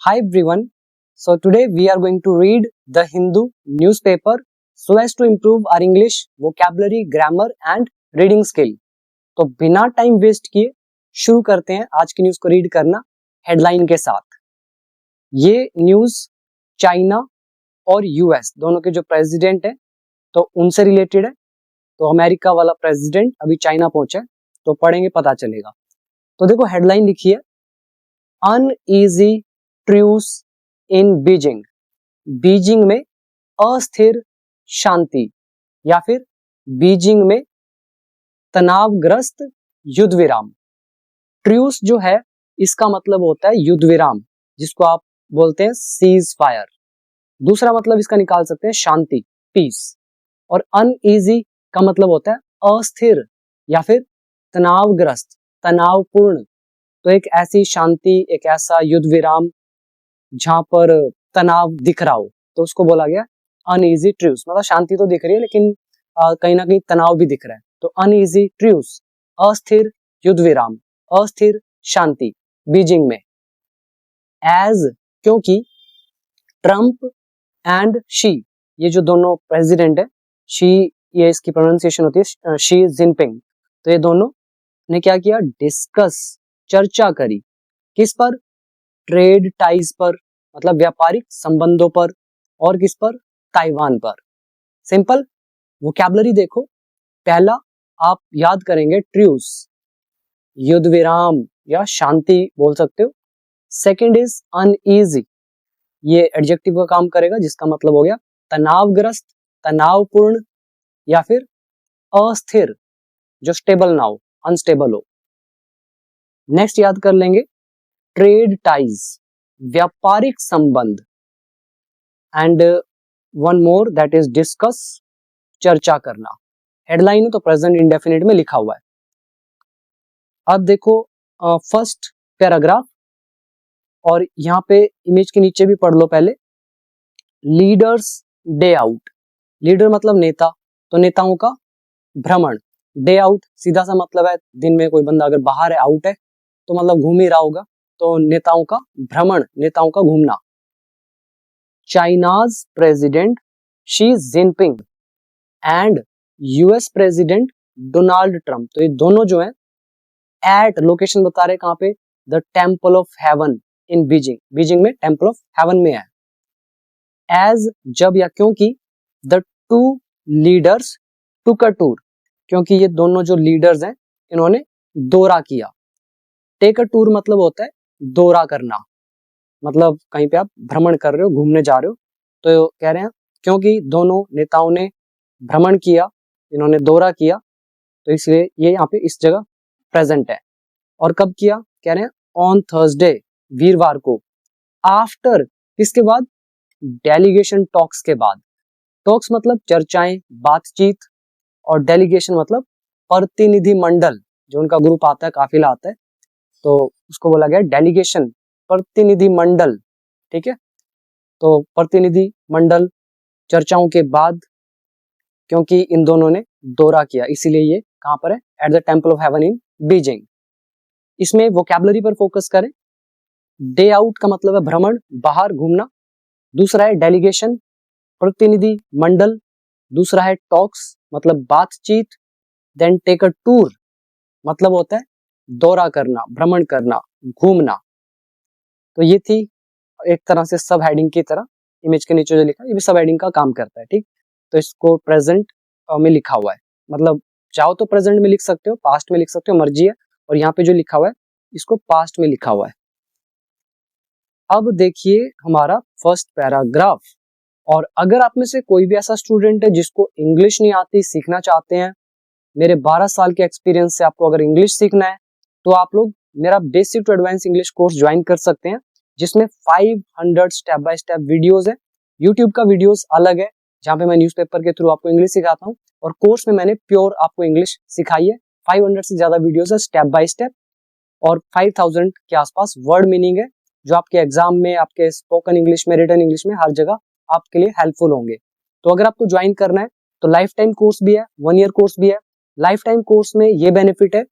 Hi everyone. So today we are going to read the Hindu newspaper so as to improve our English vocabulary, grammar and reading skill. तो बिना time waste किए शुरू करते हैं आज की news को रीड करना हेडलाइन के साथ। ये न्यूज चाइना और यूएस दोनों के जो प्रेसिडेंट है तो उनसे रिलेटेड है। तो अमेरिका वाला प्रेसिडेंट अभी चाइना पहुंचा है, तो पढ़ेंगे पता चलेगा। तो देखो हेडलाइन लिखी है, uneasy truce in Beijing. Beijing में अस्थिर शांति या फिर बीजिंग में तनावग्रस्त युद्ध विराम। ट्रूस जो है इसका मतलब होता है युद्ध विराम, जिसको आप बोलते हैं सीज फायर। दूसरा मतलब इसका निकाल सकते हैं शांति, पीस। और अनईजी का मतलब होता है अस्थिर या फिर तनावग्रस्त, तनावपूर्ण। तो एक ऐसी शांति, एक ऐसा युद्ध विराम जहां पर तनाव दिख रहा हो, तो उसको बोला गया अनईजी ट्रूस। मतलब शांति तो दिख रही है लेकिन कहीं ना कहीं तनाव भी दिख रहा है। तो अनईजी ट्रूस, अस्थिर युद्ध विराम, अस्थिर शांति बीजिंग में। एज क्योंकि ट्रंप एंड शी, ये जो दोनों प्रेसिडेंट है, शी ये इसकी प्रोनाउंसिएशन होती है शी जिनपिंग। तो ये दोनों ने क्या किया, डिस्कस, चर्चा करी। किस पर? ट्रेड टाइज पर, मतलब व्यापारिक संबंधों पर। और किस पर? ताइवान पर। सिंपल वोकैबुलरी देखो, पहला आप याद करेंगे ट्रूस, युद्ध विराम या शांति बोल सकते हो। सेकंड इज अनईजी, ये एडजेक्टिव का काम करेगा जिसका मतलब हो गया तनावग्रस्त, तनावपूर्ण या फिर अस्थिर, जो स्टेबल ना हो, अनस्टेबल हो। नेक्स्ट याद कर लेंगे ट्रेड टाइज, व्यापारिक संबंध। And one more that is discuss, चर्चा करना। हेडलाइन है तो प्रेजेंट इंडेफिनिट में लिखा हुआ है। अब देखो फर्स्ट पैराग्राफ, और यहाँ पे इमेज के नीचे भी पढ़ लो पहले। लीडर्स डे आउट, लीडर मतलब नेता, तो नेताओं का भ्रमण। डे आउट सीधा सा मतलब है दिन में कोई बंदा अगर बाहर है, आउट है, तो मतलब घूम ही रहा होगा। तो नेताओं का भ्रमण, नेताओं का घूमना। China's president Xi Jinping and US president Donald Trump, तो ये दोनों जो है एट, लोकेशन बता रहे कहां पे, the temple of heaven in Beijing. Beijing में टेम्पल ऑफ हेवन में है। एज जब या क्योंकि, the two leaders took a tour, क्योंकि ये दोनों जो लीडर्स हैं इन्होंने दौरा किया। टेक अ टूर मतलब होता है दौरा करना, मतलब कहीं पे आप भ्रमण कर रहे हो, घूमने जा रहे हो। तो कह रहे हैं क्योंकि दोनों नेताओं ने भ्रमण किया, इन्होंने दौरा किया, तो इसलिए ये यहाँ पे इस जगह प्रेजेंट है। और कब किया? कह रहे हैं ऑन थर्सडे, वीरवार को। आफ्टर किसके बाद? डेलीगेशन टॉक्स के बाद। टॉक्स मतलब चर्चाएं, बातचीत, और डेलीगेशन मतलब प्रतिनिधि मंडल, जो उनका ग्रुप आता है, काफिला आता है, तो उसको बोला गया डेलीगेशन, प्रतिनिधि मंडल। ठीक है, तो प्रतिनिधि मंडल चर्चाओं के बाद, क्योंकि इन दोनों ने दौरा किया, इसीलिए ये कहां पर है, at the temple of heaven in Beijing. इसमें वोकैबुलरी पर फोकस करें। डे आउट का मतलब है भ्रमण, बाहर घूमना। दूसरा है डेलीगेशन, प्रतिनिधि मंडल। दूसरा है टॉक्स, मतलब बातचीत। देन टेक अ टूर मतलब होता है दौरा करना, भ्रमण करना, घूमना। तो ये थी एक तरह से सब हेडिंग की तरह, इमेज के नीचे जो लिखा ये भी सब हेडिंग का काम करता है। ठीक, तो इसको प्रेजेंट में लिखा हुआ है, मतलब चाहो तो प्रेजेंट में लिख सकते हो, पास्ट में लिख सकते हो, मर्जी है। और यहाँ पे जो लिखा हुआ है इसको पास्ट में लिखा हुआ है। अब देखिए हमारा फर्स्ट पैराग्राफ। और अगर आप में से कोई भी ऐसा स्टूडेंट है जिसको इंग्लिश नहीं आती, सीखना चाहते हैं, मेरे 12 साल के एक्सपीरियंस से आपको अगर इंग्लिश सीखना है, तो आप लोग मेरा basic to advance English course join कर सकते हैं, जिसमें 500 स्टेप बाय स्टेप वीडियोस है। यूट्यूब का वीडियोस अलग है, जहां पे मैं न्यूज़पेपर के थ्रू आपको इंग्लिश सिखाता हूँ, और कोर्स में मैंने प्योर आपको इंग्लिश सिखाई है। 500 से ज्यादा वीडियोस है स्टेप बाय स्टेप, और 5000 के आसपास वर्ड मीनिंग है, जो आपके एग्जाम में, आपके स्पोकन इंग्लिश में, रिटन इंग्लिश में, हर जगह आपके लिए हेल्पफुल होंगे। तो अगर आपको ज्वाइन करना है तो लाइफ टाइम कोर्स भी है, 1 ईयर कोर्स भी है। लाइफ टाइम कोर्स में ये बेनिफिट है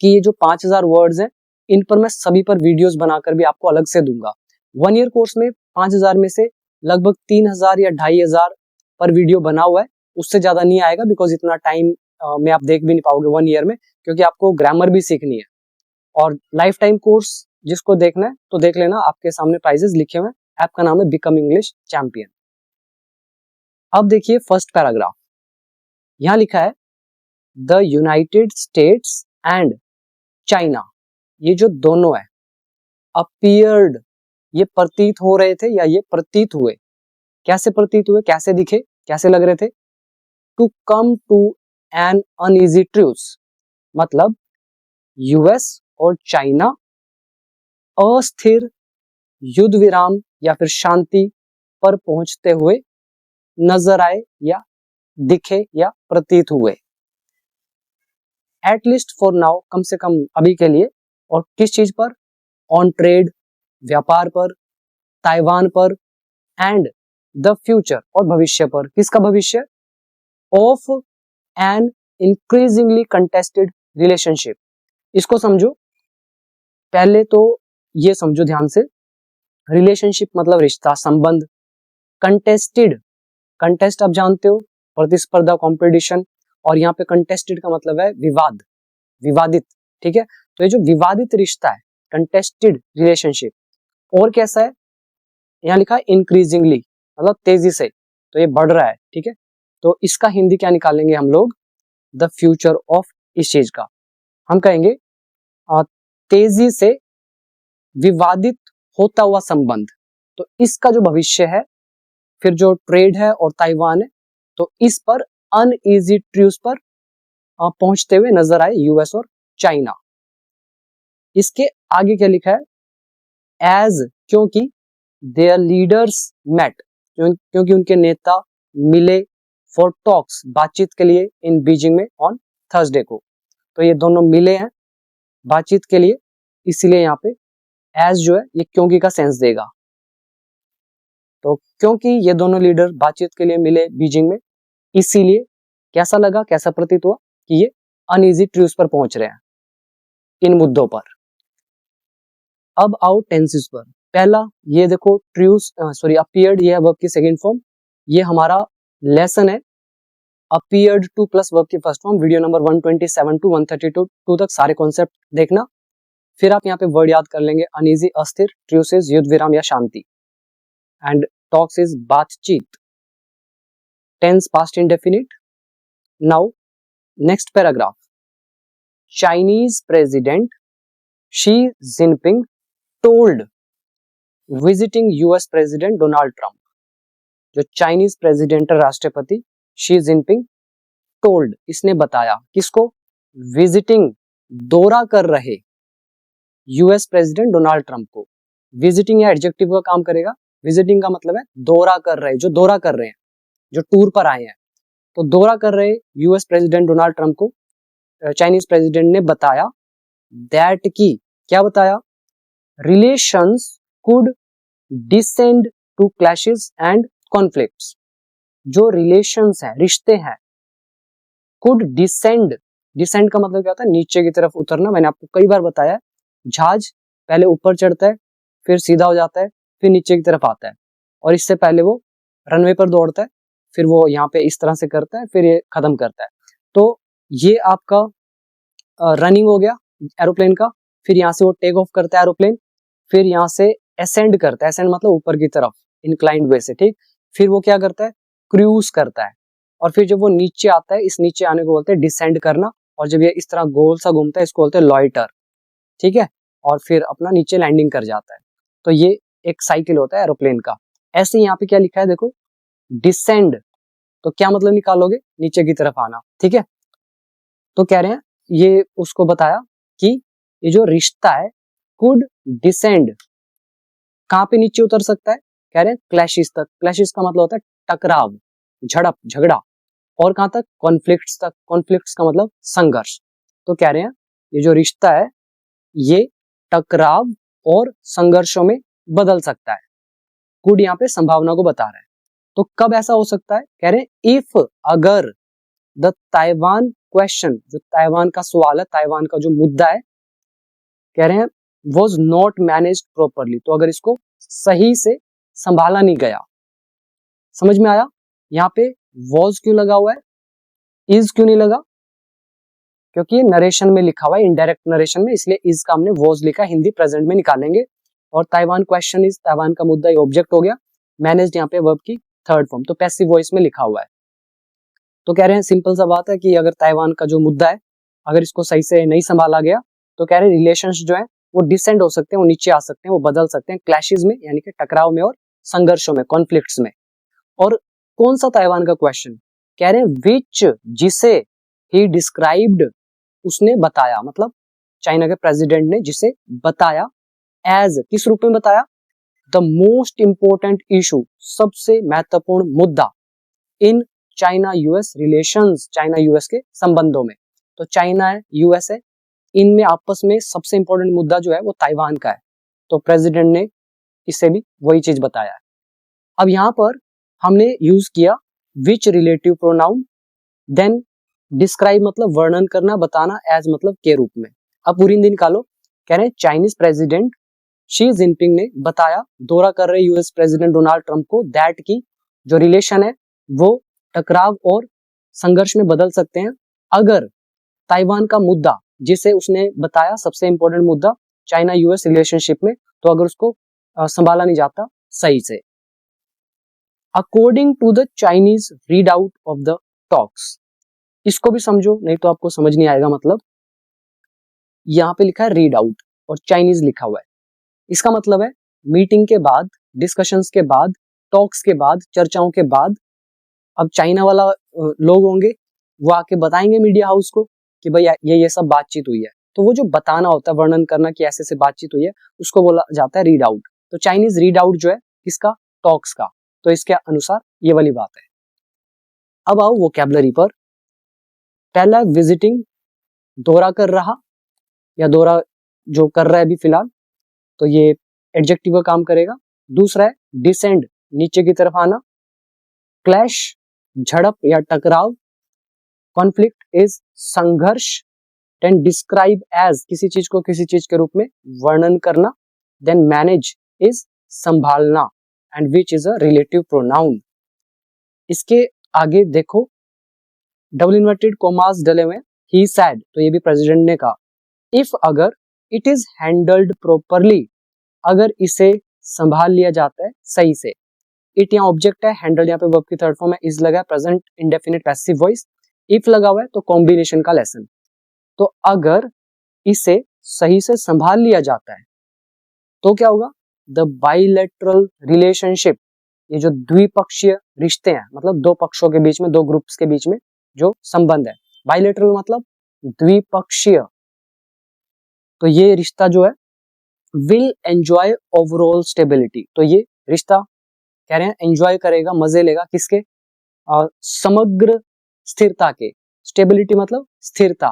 कि ये जो 5000 वर्ड्स हैं, इन पर मैं सभी पर वीडियोस बनाकर भी आपको अलग से दूंगा। 1 ईयर कोर्स में 5,000 में से लगभग 3,000 या 2,500 पर वीडियो बना हुआ है, उससे ज्यादा नहीं आएगा, बिकॉज इतना टाइम में आप देख भी नहीं पाओगे 1 ईयर में, क्योंकि आपको ग्रामर भी सीखनी है। और लाइफ टाइम कोर्स जिसको देखना है तो देख लेना, आपके सामने प्राइजेस लिखे हुए हैं। ऐप का नाम है बिकम इंग्लिश चैंपियन। अब देखिए फर्स्ट पैराग्राफ, यहां लिखा है the United states and China, ये जो दोनों है, अपीयर्ड, ये प्रतीत हो रहे थे या ये प्रतीत हुए, कैसे प्रतीत हुए, कैसे दिखे, कैसे लग रहे थे, to come to an uneasy truce, मतलब यूएस और चाइना अस्थिर युद्ध विराम या फिर शांति पर पहुंचते हुए नजर आए या दिखे या प्रतीत हुए। एटलीस्ट फॉर नाउ, कम से कम अभी के लिए। और किस चीज पर, ऑन ट्रेड, व्यापार पर, ताइवान पर, एंड द फ्यूचर, और भविष्य पर। किसका भविष्य, of an increasingly contested relationship. इसको समझो, पहले तो ये समझो ध्यान से, रिलेशनशिप मतलब रिश्ता, संबंध। कंटेस्टेड, कंटेस्ट आप जानते हो, प्रतिस्पर्धा, कंपटीशन, और यहाँ पे कंटेस्टेड का मतलब है विवाद, विवादित, ठीक है। तो ये जो विवादित रिश्ता है, कंटेस्टेड रिलेशनशिप, और कैसा है, यहाँ लिखा है इंक्रीजिंगली, मतलब तेजी से, तो ये बढ़ रहा है, ठीक है। तो इसका हिंदी क्या निकालेंगे हम लोग, द फ्यूचर ऑफ इस चीज का, हम कहेंगे तेजी से विवादित होता हुआ संबंध। तो इसका जो भविष्य है, फिर जो ट्रेड है और ताइवान है, तो इस पर अनईजी ट्रूस पर पहुंचते हुए नजर आए यूएस और चाइना। इसके आगे क्या लिखा है, एज, क्योंकि देयर लीडर्स मेट, क्योंकि उनके नेता मिले, फॉर टॉक्स, बातचीत के लिए, इन बीजिंग में ऑन थर्सडे को। तो ये दोनों मिले हैं बातचीत के लिए, इसीलिए यहाँ पे एज जो है ये क्योंकि का सेंस देगा। तो क्योंकि ये दोनों लीडर बातचीत के लिए मिले बीजिंग में, इसीलिए कैसा लगा, कैसा प्रतीत हुआ कि ये अनईजी ट्रूस पर पहुंच रहे हैं इन मुद्दों पर। अब आओ टेंसेस पर। पहला ये देखो, ट्रूस अपीयर्ड, ये है वर्ब की सेकंड फॉर्म, ये हमारा लेसन है अपीयर्ड टू प्लस वर्ब की first form. Video number 127 to 132 तक सारे कॉन्सेप्ट देखना, फिर आप यहाँ पे वर्ड याद कर लेंगे। अनईजी अस्थिर, ट्रूस इज युद्ध विराम या शांति, एंड टॉक्स इज बातचीत, tense past indefinite. Now next paragraph, Chinese president Xi Jinping told visiting US president Donald Trump. जो चाइनीज प्रेसिडेंट राष्ट्रपति शी जिनपिंग टोल्ड, इसने बताया, किसको, विजिटिंग, दौरा कर रहे यूएस प्रेसिडेंट डोनाल्ड ट्रंप को। विजिटिंग या एडजेक्टिव का काम करेगा, विजिटिंग का मतलब है दौरा कर रहे, जो दौरा कर रहे हैं, जो टूर पर आए हैं। तो दौरा कर रहे यूएस प्रेसिडेंट डोनाल्ड ट्रंप को चाइनीज प्रेसिडेंट ने बताया दैट की, क्या बताया, relations could descend to clashes and conflicts. जो रिलेशंस हैं, रिश्ते हैं, कुड डिसेंड, डिसेंड का मतलब क्या होता है, नीचे की तरफ उतरना। मैंने आपको कई बार बताया, जहाज पहले ऊपर चढ़ता है, फिर सीधा हो जाता है, फिर नीचे की तरफ आता है, और इससे पहले वो रनवे पर दौड़ता है, फिर वो यहाँ पे इस तरह से करता है, फिर ये खत्म करता है। तो ये आपका रनिंग हो गया एरोप्लेन का, फिर यहाँ से वो टेक ऑफ करता है एरोप्लेन, फिर यहाँ से असेंड करता है, असेंड मतलब ऊपर की तरफ इंक्लाइंड वे से, ठीक। फिर वो क्या करता है, क्रूज करता है, और फिर जब वो नीचे आता है, इस नीचे आने को बोलते हैं डिसेंड करना, और जब ये इस तरह गोल सा घूमता है, इसको बोलते हैं लॉइटर, ठीक है। और फिर अपना नीचे लैंडिंग कर जाता है। तो ये एक साइकिल होता है एरोप्लेन का। ऐसे यहाँ पे क्या लिखा है देखो, डिसेंड, तो क्या मतलब निकालोगे, नीचे की तरफ आना, ठीक है। तो कह रहे हैं, ये उसको बताया कि ये जो रिश्ता है कुड डिसेंड, कहां पे नीचे उतर सकता है, कह रहे हैं क्लैशेस तक। क्लैशेस का मतलब होता है टकराव, झड़प, झगड़ा, और कहां तक, कॉन्फ्लिक्ट्स तक। कॉन्फ्लिक्ट्स का मतलब संघर्ष। तो कह रहे हैं ये जो रिश्ता है ये टकराव और संघर्षों में बदल सकता है। कुड यहाँ पे संभावना को बता रहा है। तो कब ऐसा हो सकता है, कह रहे हैं इफ, अगर, द ताइवान क्वेश्चन, जो ताइवान का सवाल है, ताइवान का जो मुद्दा है, कह रहे हैं वॉज नॉट मैनेज्ड प्रॉपरली, तो अगर इसको सही से संभाला नहीं गया। समझ में आया? यहाँ पे वॉज क्यों लगा हुआ है, इज क्यों नहीं लगा? क्योंकि नरेशन में लिखा हुआ है, इनडायरेक्ट नरेशन में, इसलिए इज का हमने वॉज लिखा, हिंदी प्रेजेंट में निकालेंगे। और ताइवान क्वेश्चन इज, ताइवान का मुद्दा ये ऑब्जेक्ट हो गया, मैनेज्ड यहाँ पे वर्ब की थर्ड फॉर्म, तो पैसिव वॉइस में लिखा हुआ है। तो कह रहे हैं सिंपल सा बात है कि अगर ताइवान का जो मुद्दा है अगर इसको सही से नहीं संभाला गया तो कह रहे हैं रिलेशंस जो है वो डिसेंड हो सकते हैं, वो नीचे आ सकते हैं, वो बदल सकते हैं क्लैशेस में, यानी कि टकराव में और संघर्षों में, कॉन्फ्लिक्ट्स में। और कौन सा ताइवान का क्वेश्चन? कह रहे हैं विच, जिसे, ही डिस्क्राइब्ड, उसने बताया, मतलब चाइना के प्रेसिडेंट ने जिसे बताया, एज, किस रूप में बताया? द मोस्ट इंपोर्टेंट इशू, सबसे महत्वपूर्ण मुद्दा, in China US relations, China US के संबंधों में। तो चाइना है, यूएस है, इनमें आपस में सबसे इंपॉर्टेंट मुद्दा जो है वो ताइवान का है। तो प्रेसिडेंट ने इससे भी वही चीज बताया है। अब यहां पर हमने यूज किया विच रिलेटिव प्रोनाउन, देन डिस्क्राइब मतलब वर्णन करना, बताना, एज मतलब के रूप में। अब पूरी हिंदी निकालो। कह रहे हैं चाइनीज प्रेसिडेंट शी जिनपिंग ने बताया, दौरा कर रहे यूएस प्रेसिडेंट डोनाल्ड ट्रंप को, दैट की जो रिलेशन है वो टकराव और संघर्ष में बदल सकते हैं अगर ताइवान का मुद्दा, जिसे उसने बताया सबसे इंपॉर्टेंट मुद्दा चाइना यूएस रिलेशनशिप में, तो अगर उसको संभाला नहीं जाता सही से। According to the Chinese read out of the talks, इसको भी समझो नहीं तो आपको समझ नहीं आएगा। मतलब यहाँ पे लिखा है रीड आउट और चाइनीज लिखा हुआ है, इसका मतलब है मीटिंग के बाद, डिस्कशंस के बाद, टॉक्स के बाद, चर्चाओं के बाद अब चाइना वाला लोग होंगे वो आके बताएंगे मीडिया हाउस को कि भाई ये सब बातचीत हुई है। तो वो जो बताना होता है, वर्णन करना कि ऐसे से बातचीत हुई है, उसको बोला जाता है रीड आउट। तो चाइनीज रीड आउट जो है किसका? टॉक्स का। तो इसके अनुसार ये वाली बात है। अब आओ वोकैबुलरी पर। पहला विजिटिंग, दौरा कर रहा या दौरा जो कर रहा है अभी फिलहाल, तो ये एडजेक्टिव का काम करेगा। दूसरा है डिसेंड, नीचे की तरफ आना। क्लैश, झड़प या टकराव। कॉन्फ्लिक्ट इज संघर्ष। देन डिस्क्राइब एज, किसी चीज को किसी चीज के रूप में वर्णन करना। देन मैनेज इज संभालना, and which is a relative pronoun. इसके आगे देखो डबल इन्वर्टेड कोमास डले हुए, ही सैड, तो ये भी प्रेसिडेंट ने कहा। इफ, अगर, इट इज हैंडल्ड प्रॉपरली, अगर इसे संभाल लिया जाता है सही से। इट यहाँ ऑब्जेक्ट है, हैंडल यहाँ पे वर्ब की थर्ड फॉर्म है, इज लगा है, present indefinite passive voice, if लगा हुआ है तो कॉम्बिनेशन का लेसन। तो अगर इसे सही से संभाल लिया जाता है तो क्या होगा? द बाइलेटरल रिलेशनशिप, ये जो द्विपक्षीय रिश्ते हैं, मतलब दो पक्षों के बीच में, दो ग्रुप्स के बीच में जो संबंध है, बाइलेटरल मतलब द्विपक्षीय, तो ये रिश्ता जो है विल एंजॉय ओवरऑल स्टेबिलिटी, तो ये रिश्ता कह रहे हैं एंजॉय करेगा, मजे लेगा किसके? समग्र स्थिरता के। स्टेबिलिटी मतलब स्थिरता,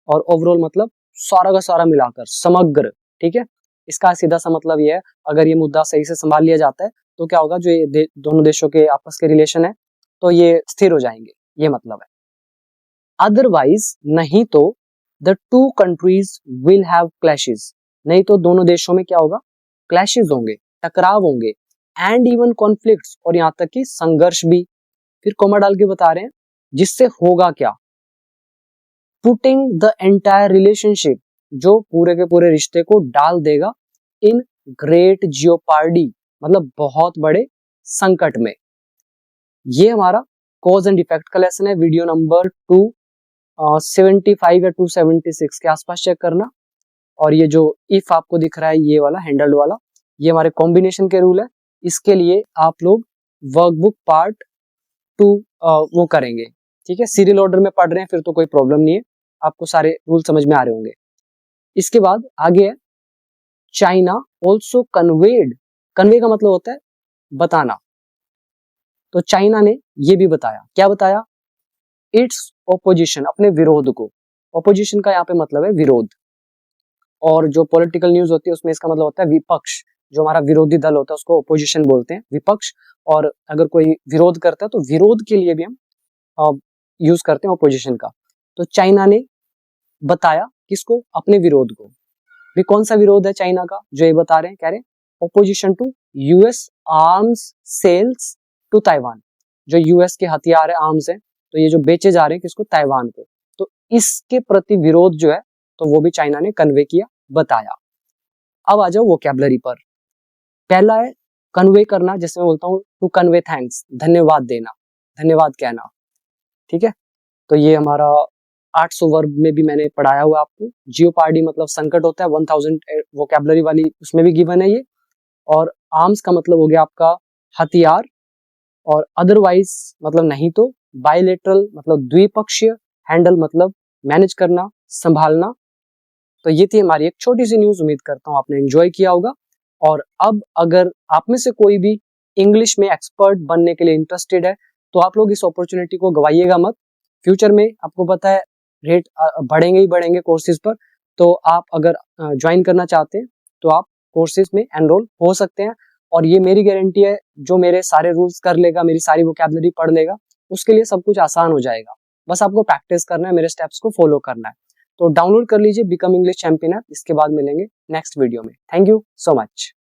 और ओवरऑल मतलब सारा का सारा मिलाकर, समग्र। ठीक है, इसका सीधा सा मतलब ये है अगर ये मुद्दा सही से संभाल लिया जाता है तो क्या होगा, जो ये दोनों देशों के आपस के रिलेशन है तो ये स्थिर हो जाएंगे, ये मतलब है। अदरवाइज, नहीं तो the two countries will have clashes, नहीं तो दोनों देशों में क्या होगा? क्लैशेस होंगे, टकराव होंगे, एंड इवन कॉन्फ्लिक्ट्स, और यहां तक कि संघर्ष भी। फिर कोमा डाल के बता रहे हैं जिससे होगा क्या? पुटिंग द एंटायर रिलेशनशिप, जो पूरे के पूरे रिश्ते को डाल देगा इन ग्रेट जियोपार्डी, मतलब बहुत बड़े संकट में। ये हमारा कॉज एंड इफेक्ट का लेसन है, वीडियो नंबर 275 या 276 के आसपास चेक करना। और ये जो इफ आपको दिख रहा है ये वाला हैंडल्ड वाला, ये हमारे कॉम्बिनेशन के रूल है। इसके लिए आप लोग वर्कबुक पार्ट 2 वो करेंगे। ठीक है, सीरियल ऑर्डर में पढ़ रहे हैं फिर तो कोई प्रॉब्लम नहीं है, आपको सारे रूल समझ में आ रहे होंगे। इसके बाद आगे है चाइना ऑल्सो कन्वेड, कन्वे का मतलब होता है बताना, तो चाइना ने ये भी बताया, क्या बताया? इट्स ओपोजिशन, अपने विरोध को। ओपोजिशन का यहाँ पे मतलब है विरोध, और जो पॉलिटिकल न्यूज होती है उसमें इसका मतलब होता है विपक्ष, जो हमारा विरोधी दल होता है उसको ओपोजिशन बोलते हैं, विपक्ष। और अगर कोई विरोध करता है तो विरोध के लिए भी हम यूज करते हैं ओपोजिशन का। तो चाइना ने बताया किसको? अपने विरोध को। भी कौन सा विरोध है चाइना का जो ये बता रहे हैं? कह रहे हैं opposition to US arms sales to Taiwan. जो यूएस के हथियार है, आर्म्स है, तो ये जो बेचे जा रहे हैं किसको, ताइवान को, तो इसके प्रति विरोध जो है तो वो भी चाइना ने कन्वे किया, बताया। अब आ जाओ वोकैबुलरी पर। पहला है कन्वे करना, जैसे मैं बोलता हूँ टू कन्वे थैंक्स, धन्यवाद देना, धन्यवाद कहना, ठीक है। तो ये हमारा 800 वर्ब में भी मैंने पढ़ाया हुआ आपको। जियोपार्डी मतलब संकट होता है, 1000 वोकैबुलरी वाली उसमें भी गिवन है ये। और आर्म्स का मतलब हो गया आपका हथियार, और अदरवाइज मतलब नहीं तो, बायलेटरल मतलब द्विपक्षीय, हैंडल मतलब मैनेज करना, संभालना। तो ये थी हमारी एक छोटी सी न्यूज, उम्मीद करता हूँ आपने एंजॉय किया होगा। और अब अगर आप में से कोई भी इंग्लिश में एक्सपर्ट बनने के लिए इंटरेस्टेड है तो आप लोग इस अपॉर्चुनिटी को गवाइएगा मत। फ्यूचर में आपको पता है रेट बढ़ेंगे ही बढ़ेंगे कोर्सेज पर, तो आप अगर ज्वाइन करना चाहते हैं तो आप कोर्सेज में एनरोल हो सकते हैं। और ये मेरी गारंटी है, जो मेरे सारे रूल्स कर लेगा, मेरी सारी वोकैबुलरी पढ़ लेगा, उसके लिए सब कुछ आसान हो जाएगा। बस आपको प्रैक्टिस करना है, मेरे स्टेप्स को फॉलो करना है। तो डाउनलोड कर लीजिए बिकम इंग्लिश चैंपियन ऐप। इसके बाद मिलेंगे नेक्स्ट वीडियो में। Thank you so much.